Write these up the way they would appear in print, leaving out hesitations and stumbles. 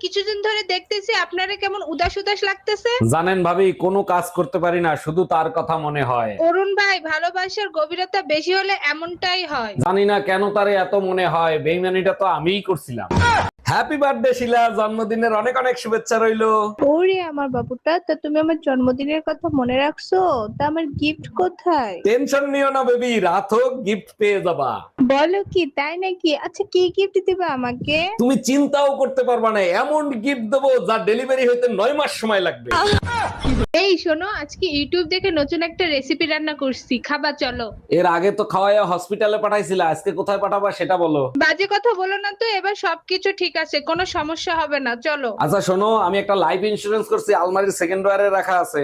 কিছুদিন ধরে দেখতেছি আপনারা কেমন উদাস উদাস লাগতেছে। জানেন ভাবি, কোনো কাজ করতে পারি না, শুধু তার কথা মনে হয়। অরুণ ভাই, ভালোবাসার গভীরতা বেশি হলে এমনটাই হয়। জানি না কেন তারে এত মনে হয়, বেইমানিটা তো আমিই করছিলাম। হ্যাপি বার্থডে শিলা, জন্মদিনের অনেক অনেক শুভেচ্ছা রইলো। ওরে আমার বাবুটা, তা তুমি আমার জন্মদিনের কথা মনে রাখছো? তা আমার গিফট কোথায়? টেনশন নিও না বেবি, রাত হোক গিফট পেয়ে যাবা। বলো কি, তাই নাকি? আচ্ছা, কি গিফট দিবা আমাকে? তুমি চিন্তাও করতে পারবা না, এমন গিফট দেবো যা ডেলিভারি হইতে 9 মাস সময় লাগবে। এই শোনো, আজকে ইউটিউব দেখে নতুন একটা রেসিপি রান্না করছি, খাবা চলো। এর আগে তো খাওয়াইয়া হসপিটালে পাঠাইছিলা, আজকে কোথায় পাঠাবা সেটা বলো। বাজে কথা বলো না তো, এবার সবকিছু ঠিক আছে, কোনো সমস্যা হবে না, চলো। আচ্ছা শোনো, আমি একটা লাইফ ইন্সুরেন্স করছি, আলমারির সেকেন্ড ড্রয়ারে রাখা আছে।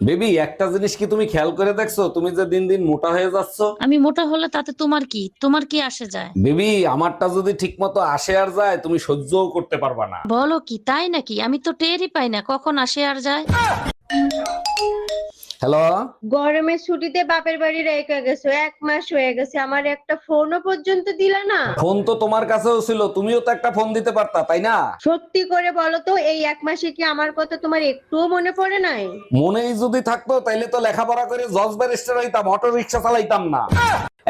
বেবি, একটা জিনিস কি তুমি খেয়াল করে দেখছো, তুমি যে দিন দিন মোটা হয়ে যাচ্ছ? আমি মোটা হলে তাতে তোমার কি? তোমার কি আসে যায়? বেবি, আমারটা যদি ঠিক মতো আসে আর যায়, তুমি সহ্যও করতে পারবা না। বলো কি, তাই নাকি? আমি তো টেরই পাই না কখন আসে আর যায়। হ্যালো। গরমের ছুটিতে বাপের বাড়ি রেখে গেছো, 1 মাস হয়ে গেছে, আমার একটা ফোনও পর্যন্ত দিলা না। ফোন তো তোমার কাছেও ছিল, তুমিও তো একটা ফোন দিতে পারতা, তাই না? সত্যি করে বলো তো, এই 1 মাসে কি আমার কথা তোমার একটুও মনে পড়ে নাই? মনেই যদি থাকতো তাইলে তো লেখাপড়া করে জজ ব্যারিস্টার হইতাম, অটো রিক্সা চালাইতাম না।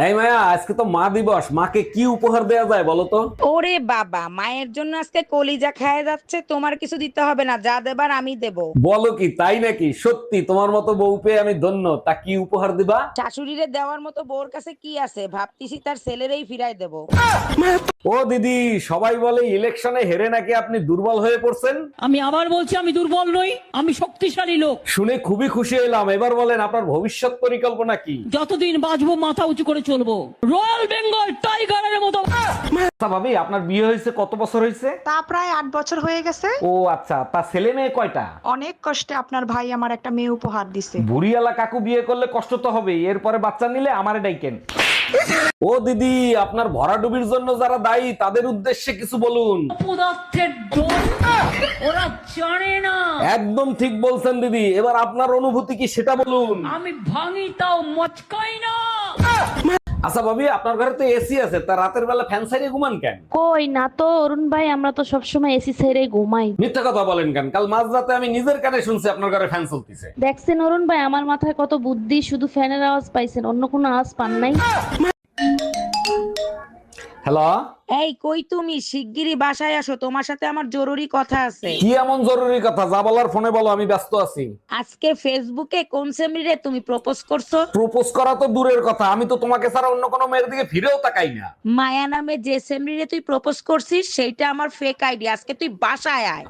এই মায়া, আজকে তো মা দিবস, মাকে কি উপহার দেয়া যায় বলো তো? ওরে বাবা, মায়ের জন্য আজকে কলিজা খায় যাচ্ছে, তোমার কিছু দিতে হবে না, যা দেবার আমি দেব। বলো কি, তাই নাকি? সত্যি তোমার মতো বউ পেয়ে আমি ধন্য। তা কি উপহার দিবা? শাশুড়িরে দেওয়ার মতো বউর কাছে কি আছে, ভাবতেছি তার ছেলেরেই ফিরাই দেব। ও দিদি, সবাই বলে ইলেকশনে হেরে নাকি আপনি দুর্বল হয়ে পড়ছেন। আমি আবার বলছি, আমি দুর্বল নই, আমি শক্তিশালী লোক। শুনে খুবই খুশি হলাম। এবার বলেন আপনার ভবিষ্যৎ পরিকল্পনা কি? যতদিন বাঁচবো মাথা উঁচু করে চলবো, রয়্যাল বেঙ্গল টাইগারের মতো। আচ্ছা ভাবি, আপনার বিয়ে হয়েছে কত বছর হয়েছে? তা প্রায় 8 বছর হয়ে গেছে। ও আচ্ছা, তা ছেলে মেয়ে কয়টা? অনেক কষ্টে আপনার ভাই আমার একটা মেয়ে উপহার দিছে। বুড়িয়ালা কাকু বিয়ে করলে কষ্ট তো হবেই, এরপরে বাচ্চা নিলে আমারে ডাইকেন। ও দিদি, আপনার ভরাডুবির জন্য যারা দায়ী তাদের উদ্দেশ্যে কিছু বলুন। পদার্থের দল, ওরা জানে না একদম ঠিক বলছেন দিদি, এবার আপনার অনুভূতি কি সেটা বলুন। আমি ভাঙি তাও মচকাই না। আচ্ছা ভাবি, আপনার ঘরে তো এসি আছে, তা রাতের বেলা ফ্যান সাইরে ঘুমান কেন? কই না তো অরুণ ভাই, আমরা তো সবসময় এসি ছেড়ে ঘুমাই। মিথ্যা কথা বলেন কেন? কাল মাঝরাতে আমি নিজের কানে শুনছি আপনার ঘরে ফ্যান চলতেছে। দেখছেন অরুণ ভাই, আমার মাথায় কত বুদ্ধি, শুধু ফ্যানের আওয়াজ পাইছেন, অন্য কোনো আওয়াজ পান নাই। হ্যালো। এই কই তুমি? শিগগিরই বাসায় আসো, তোমার সাথে আমার জরুরি কথা আছে। কি এমন জরুরি কথা? যা বলার ফোনে বলো, আমি ব্যস্ত আছি। আজকে ফেসবুকে কোন সেমরিরে তুমি প্রপোজ করছো? প্রপোজ করা তো দূরের কথা, আমি তো তোমাকে ছাড়া অন্য কোনো মেয়ের দিকে ফিরেও তাকাই না। মায়া নামে যে সেমরিরে তুই প্রপোজ করছিস সেইটা আমার ফেক আইডি, আজকে তুই বাসায় আয়।